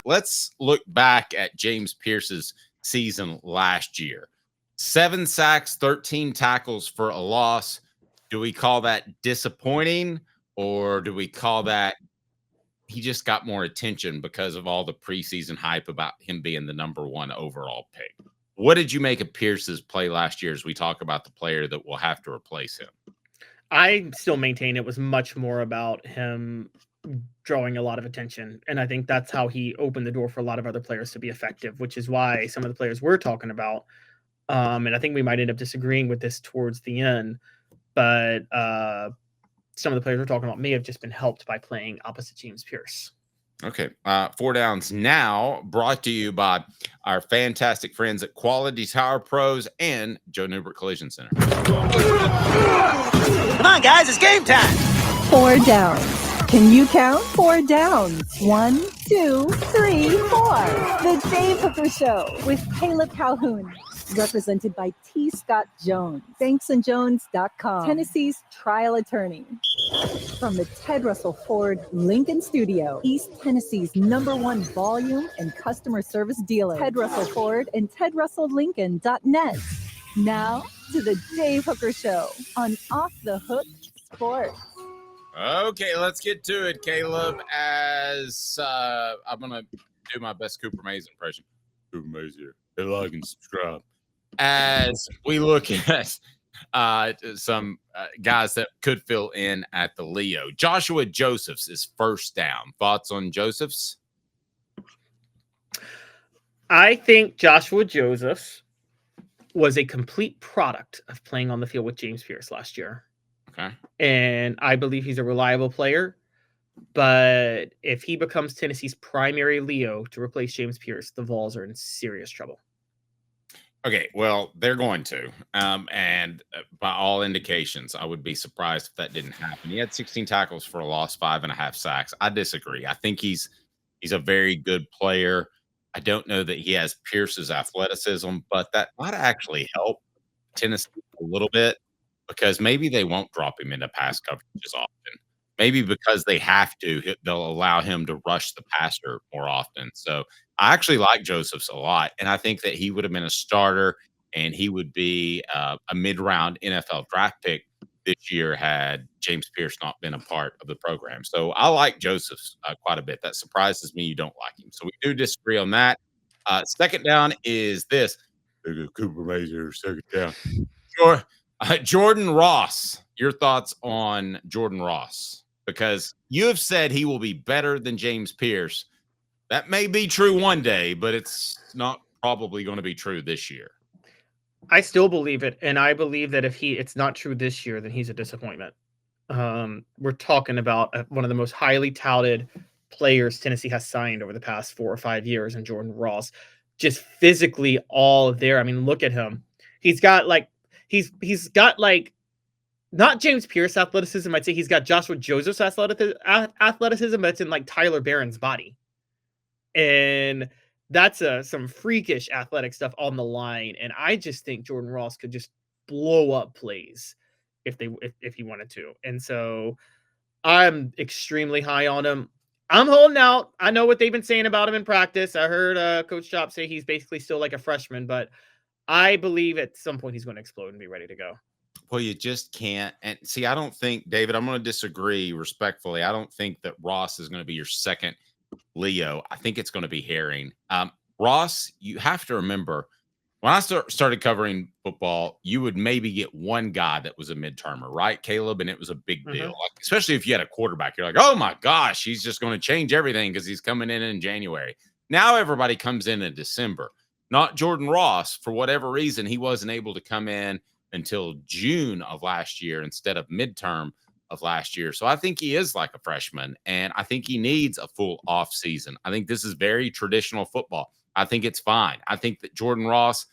let's look back at James Pearce's season last year. 7 sacks, 13 tackles for a loss. Do we call that disappointing, or do we call that he just got more attention because of all the preseason hype about him being the number 1 overall pick? What did you make of Pearce's play last year as we talk about the player that will have to replace him? I still maintain it was much more about him drawing a lot of attention. And I think that's how he opened the door for a lot of other players to be effective, which is why some of the players we're talking about, and I think we might end up disagreeing with this towards the end, but some of the players we're talking about may have just been helped by playing opposite James Pearce. Okay. 4 downs now, brought to you by our fantastic friends at Quality Tire Pros and Joe Newbert Collision Center. Come on, guys, it's game time. 4 downs. Can you count? 4 downs. 1, 2, 3, 4. The Dave Hooker Show with Caleb Calhoun. Represented by T. Scott Jones. ThanksandJones.com. Tennessee's trial attorney. From the Ted Russell Ford Lincoln Studio, East Tennessee's #1 volume and customer service dealer. Ted Russell Ford and TedRussellLincoln.net. Now to the Dave Hooker Show on Off the Hook Sports. Okay, let's get to it, Caleb. As I'm going to do my best Cooper Mays impression. Cooper Mays here. Hit like and subscribe. As we look at some guys that could fill in at the Leo. Joshua Josephs is first down. Thoughts on Josephs? I think Joshua Josephs was a complete product of playing on the field with James Pearce last year. Okay. And I believe he's a reliable player. But if he becomes Tennessee's primary Leo to replace James Pearce, the Vols are in serious trouble. Okay, well, they're going to. And by all indications, I would be surprised if that didn't happen. He had 16 tackles for a loss, 5.5 sacks. I disagree. I think he's a very good player. I don't know that he has Pearce's athleticism, but that might actually help Tennessee a little bit because maybe they won't drop him into pass coverage as often. Maybe because they have to, they'll allow him to rush the passer more often. So I actually like Josephs a lot, and I think that he would have been a starter, and he would be a mid-round NFL draft pick this year had James Pearce not been a part of the program. So I like Josephs quite a bit. That surprises me you don't like him. So we do disagree on that. Second down is this. Cooper Mays here, second down. Sure. Jordan Ross, your thoughts on Jordan Ross? Because you have said he will be better than James Pearce. That may be true one day, but it's not probably going to be true this year. I still believe it, and I believe that if it's not true this year, then he's a disappointment. We're talking about one of the most highly touted players Tennessee has signed over the past 4 or 5 years, and Jordan Ross, just physically all there. I mean, look at him. He's got not James Pearce athleticism. I'd say he's got Joshua Joseph's athleticism, but it's in like Tyler Barron's body. And that's some freakish athletic stuff on the line. And I just think Jordan Ross could just blow up plays if he wanted to. And so I'm extremely high on him. I'm holding out. I know what they've been saying about him in practice. I heard Coach Chop say he's basically still like a freshman, but I believe at some point he's going to explode and be ready to go. Well, you just can't. And see, I don't think, David, I'm going to disagree respectfully. I don't think that Ross is going to be your second Leo. I think it's going to be Herring. Ross, you have to remember, when I started covering football, you would maybe get one guy that was a midtermer, right, Caleb? And it was a big deal, like, especially if you had a quarterback. You're like, oh, my gosh, he's just going to change everything because he's coming in January. Now everybody comes in December. Not Jordan Ross. For whatever reason, he wasn't able to come in until June of last year instead of midterm of last year. So I think he is like a freshman, and I think he needs a full off season. I think this is very traditional football. I think it's fine. I think that Jordan Ross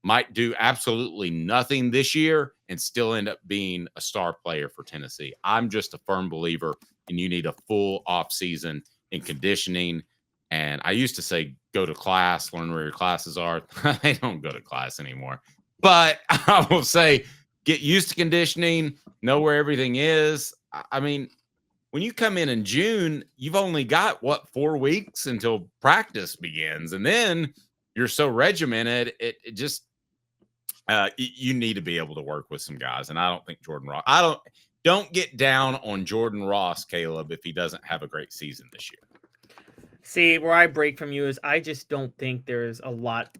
might do absolutely nothing this year and still end up being a star player for Tennessee. I'm just a firm believer, and you need a full off season in conditioning. And I used to say, go to class, learn where your classes are. They don't go to class anymore. But I will say, get used to conditioning, know where everything is. I mean, when you come in June, you've only got 4 weeks until practice begins, and then you're so regimented. It just you need to be able to work with some guys, and I don't think Jordan Ross. Don't get down on Jordan Ross, Caleb, if he doesn't have a great season this year. See, where I break from you is I just don't think there's a lot.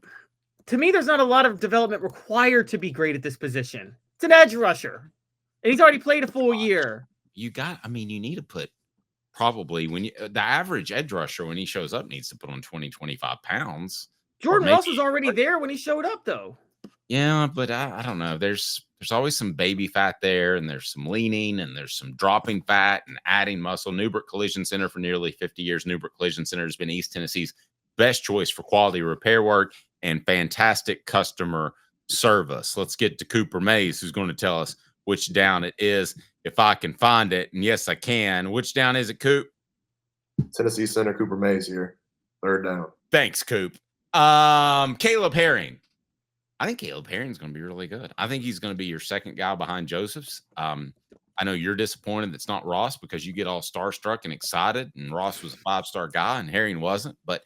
To me, there's not a lot of development required to be great at this position. It's an edge rusher, and he's already played a full year. You need to put probably the average edge rusher when he shows up needs to put on 20, 25 pounds. Jordan Ross was already there when he showed up, though. Yeah, but I don't know. There's always some baby fat there, and there's some leaning, and there's some dropping fat and adding muscle. Newbert Collision Center for nearly 50 years. Newbert Collision Center has been East Tennessee's best choice for quality repair work and fantastic customer service. Let's get to Cooper Mays, who's going to tell us which down it is, if I can find it. And yes, I can. Which down is it, Coop? Tennessee Center, Cooper Mays here. 3rd down. Thanks, Coop. Caleb Herring. I think Caleb Herring's going to be really good. I think he's going to be your second guy behind Joseph's. I know you're disappointed that's not Ross because you get all starstruck and excited, and Ross was a 5-star guy and Herring wasn't. But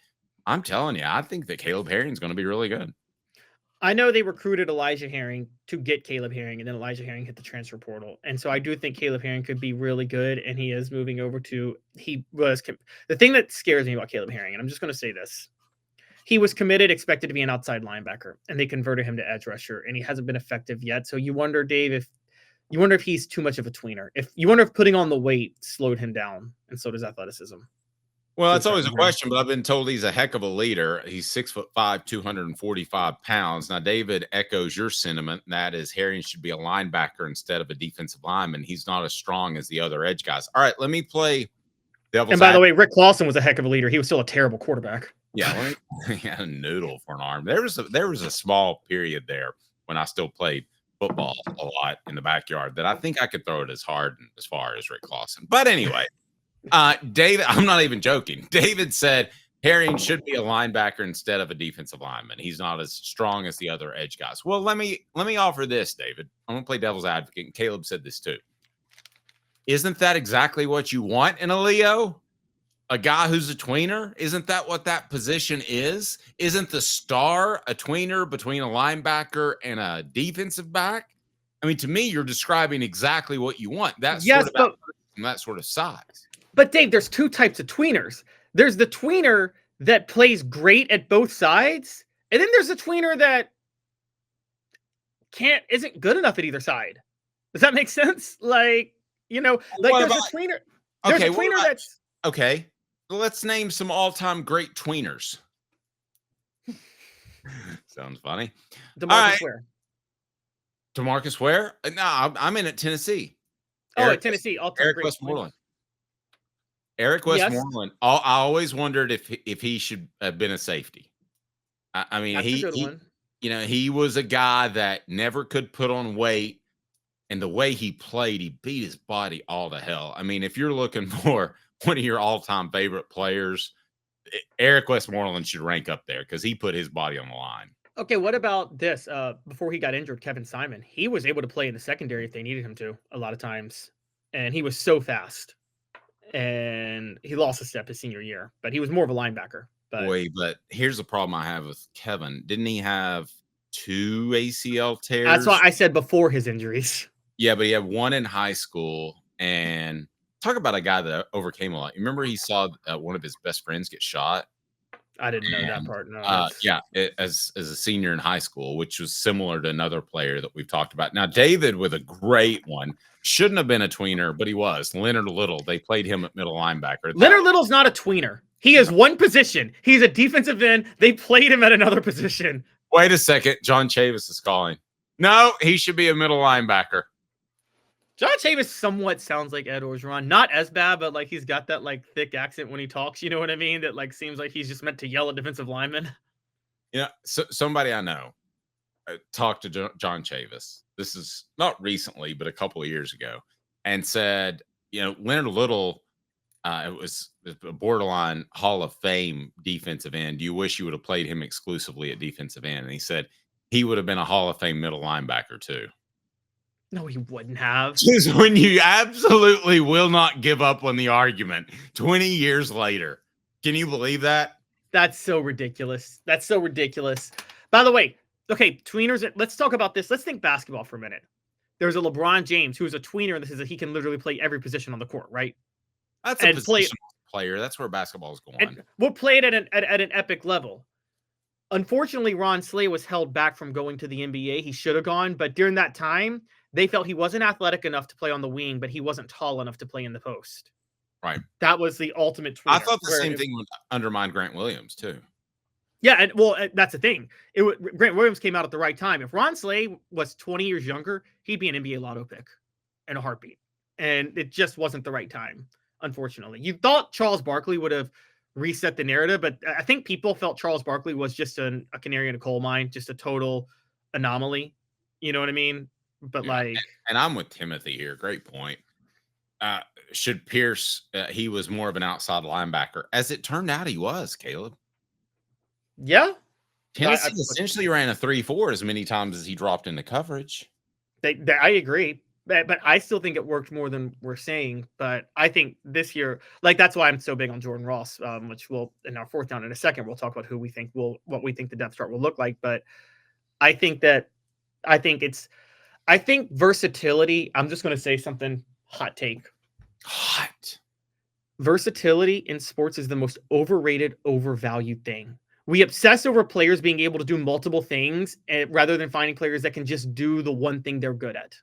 I'm telling you, I think that Caleb Herring's going to be really good. I know they recruited Elijah Herring to get Caleb Herring, and then Elijah Herring hit the transfer portal. And so I do think Caleb Herring could be really good, and he is moving over to – the thing that scares me about Caleb Herring, and I'm just going to say this. He was committed, expected to be an outside linebacker, and they converted him to edge rusher, and he hasn't been effective yet. So you wonder, Dave, if he's too much of a tweener. You wonder if putting on the weight slowed him down, and so does athleticism. Well, that's always a question, but I've been told he's a heck of a leader. He's 6'5", 245 pounds. Now, David echoes your sentiment, and that is Herring should be a linebacker instead of a defensive lineman. He's not as strong as the other edge guys. All right, let me play devil's And by the way, Rick Clausen was a heck of a leader. He was still a terrible quarterback. Yeah, he had a noodle for an arm. There was a small period there when I still played football a lot in the backyard that I think I could throw it as hard and as far as Rick Clausen. But anyway, David, I'm not even joking. David said Herring should be a linebacker instead of a defensive lineman. He's not as strong as the other edge guys. Well, let me offer this, David. I'm going to play devil's advocate, and Caleb said this too. Isn't that exactly what you want in a Leo? A guy who's a tweener? Isn't that what that position is? Isn't the star a tweener between a linebacker and a defensive back? I mean, to me, you're describing exactly what you want. That sort of size. But Dave, there's two types of tweeners. There's the tweener that plays great at both sides, and then there's a tweener that isn't good enough at either side. Does that make sense? There's a tweener. There's a tweener that's okay. Let's name some all-time great tweeners. Sounds funny. DeMarcus Ware. DeMarcus Ware? No, I'm in at Tennessee. At Tennessee. Eric Westmoreland. Eric Westmoreland. Yes. I always wondered if he should have been a safety. I mean, he was a guy that never could put on weight, and the way he played, he beat his body all to hell. I mean, if you're looking for one of your all-time favorite players, Eric Westmoreland should rank up there because he put his body on the line. Okay, what about this? Before he got injured, Kevin Simon, he was able to play in the secondary if they needed him to a lot of times, and he was so fast. And he lost a step his senior year, but he was more of a linebacker. But here's the problem I have with Kevin. Didn't he have 2 ACL tears? That's why I said before his injuries. Yeah, but he had one in high school, and talk about a guy that overcame a lot. You remember he saw one of his best friends get shot? I didn't know that part. No. As a senior in high school, which was similar to another player that we've talked about. Now, David with a great one. Shouldn't have been a tweener, but he was. Leonard Little. They played him at middle linebacker. Leonard Little's not a tweener. He is one position. He's a defensive end. They played him at another position. Wait a second. John Chavis is calling. No, he should be a middle linebacker. John Chavis somewhat sounds like Ed Orgeron. Not as bad, but he's got that thick accent when he talks. You know what I mean? That seems like he's just meant to yell at defensive linemen. Yeah, so somebody I know talked to John Chavis. This is not recently, but a couple of years ago, and said, Leonard Little, it was a borderline Hall of Fame defensive end. You wish you would have played him exclusively at defensive end. And he said he would have been a Hall of Fame middle linebacker too. No, he wouldn't have. Just when you absolutely will not give up on the argument 20 years later. Can you believe that? That's so ridiculous. That's so ridiculous. By the way, okay, tweeners, let's talk about this. Let's think basketball for a minute. There's a LeBron James who's a tweener that says that he can literally play every position on the court, right? That's a positional player. That's where basketball is going. And we'll play it at an epic level. Unfortunately, Ron Slay was held back from going to the NBA. He should have gone, but during that time, they felt he wasn't athletic enough to play on the wing, but he wasn't tall enough to play in the post. Right. That was the ultimate tweener. I thought the same thing would undermine Grant Williams, too. Yeah, and well, that's the thing. Grant Williams came out at the right time. If Ron Slay was 20 years younger, he'd be an NBA lotto pick in a heartbeat. And it just wasn't the right time, unfortunately. You thought Charles Barkley would have reset the narrative, but I think people felt Charles Barkley was just a canary in a coal mine, just a total anomaly. You know what I mean? But yeah, and I'm with Timothy here. Great point. Should Pearce, he was more of an outside linebacker. As it turned out, he was, Caleb. Yeah. Tennessee essentially ran a 3-4 as many times as he dropped into coverage. I agree. But I still think it worked more than we're saying. But I think this year, like, that's why I'm so big on Jordan Ross, which we'll, in our fourth down in a second, we'll talk about what we think the depth chart will look like. But I think versatility, I'm just going to say something, hot take. Hot. Versatility in sports is the most overrated, overvalued thing. We obsess over players being able to do multiple things rather than finding players that can just do the one thing they're good at.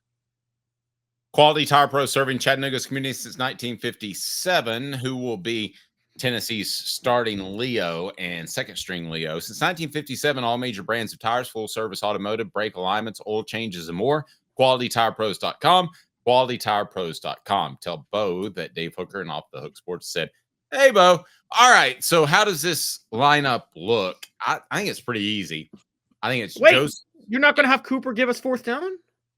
Quality Tire Pro, serving Chattanooga's community since 1957, who will be Tennessee's starting Leo and second string Leo. Since 1957, all major brands of tires, full service automotive, brake alignments, oil changes, and more. QualityTirePros.com. QualityTirePros.com. Tell Bo that Dave Hooker and Off the Hook Sports said, hey, Bo. All right. So how does this lineup look? I think it's pretty easy. I think it's You're not going to have Cooper give us fourth down?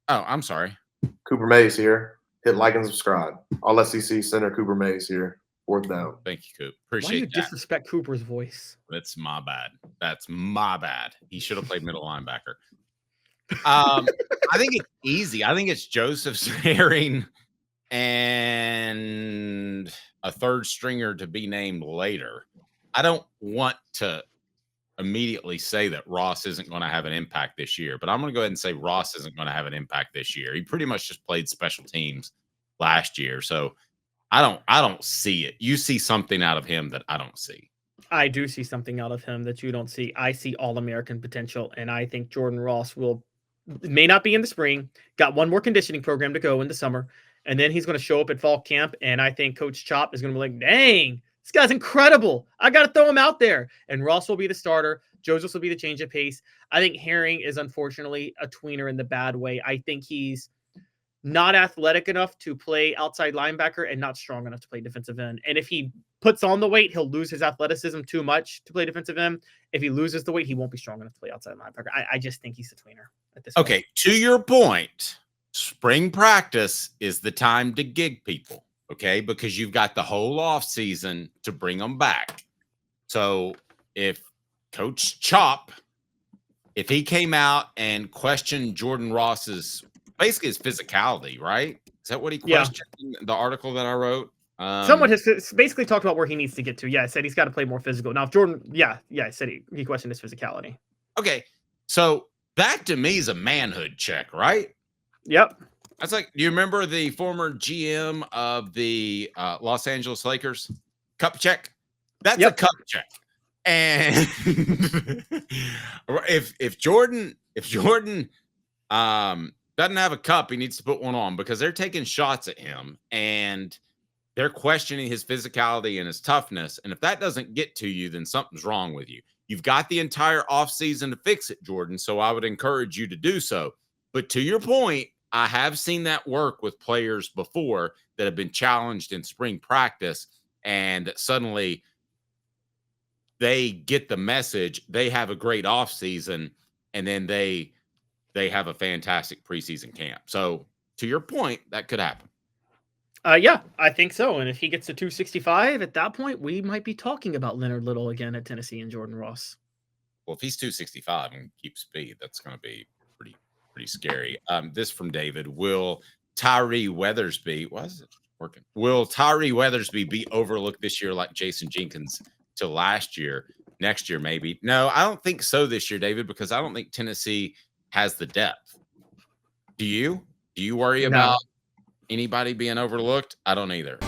Oh, I'm sorry. Cooper Mays here. Hit like and subscribe. All SEC center Cooper Mays here. Fourth down. Thank you, Coop. Appreciate Why do you that. disrespect Cooper's voice? That's my bad. That's my bad. He should have played middle linebacker. I think it's easy. I think it's Joseph Herring and a third stringer to be named later. I don't want to immediately say that Ross isn't going to have an impact this year, but I'm going to go ahead and say Ross isn't going to have an impact this year. He pretty much just played special teams last year. So I don't see it. You see something out of him that I don't see. I do see something out of him that you don't see. I see All-American potential, and I think Jordan Ross may not be in the spring, got one more conditioning program to go in the summer, and then he's going to show up at fall camp, and I think Coach Chop is going to be like, dang, this guy's incredible. I got to throw him out there. And Ross will be the starter. Joseph will be the change of pace. I think Herring is unfortunately a tweener in the bad way. I think he's not athletic enough to play outside linebacker and not strong enough to play defensive end. And if he puts on the weight, he'll lose his athleticism too much to play defensive end. If he loses the weight, he won't be strong enough to play outside linebacker. I just think he's a tweener at this point. Okay, to your point, spring practice is the time to gig people, okay? Because you've got the whole off season to bring them back. So if Coach Chop, if he came out and questioned Jordan Ross's basically his physicality, right? Is that what he questioned in the article that I wrote? Someone has basically talked about where he needs to get to. Yeah, I said he's got to play more physical. Now, if Jordan, I said he questioned his physicality. Okay, so that to me is a manhood check, right? Yep. That's like, do you remember the former GM of the Los Angeles Lakers? Cup check? That's a cup check. And if Jordan doesn't have a cup, he needs to put one on because they're taking shots at him and they're questioning his physicality and his toughness. And if that doesn't get to you, then something's wrong with you. You've got the entire offseason to fix it, Jordan. So I would encourage you to do so. But to your point, I have seen that work with players before that have been challenged in spring practice and suddenly they get the message, they have a great offseason, and then they have a fantastic preseason camp. So to your point, that could happen. Yeah, I think so. And if he gets to 265 at that point, we might be talking about Leonard Little again at Tennessee and Jordan Ross. Well, if he's 265 and keeps speed, that's going to be pretty pretty scary. This from David. Will Tyree Weathersby, why is it working? Will Tyree Weathersby be overlooked this year like Jason Jenkins to last year? Next year, maybe. No, I don't think so this year, David, because I don't think Tennessee has the depth. Do you? Do you worry No. about anybody being overlooked? I don't either.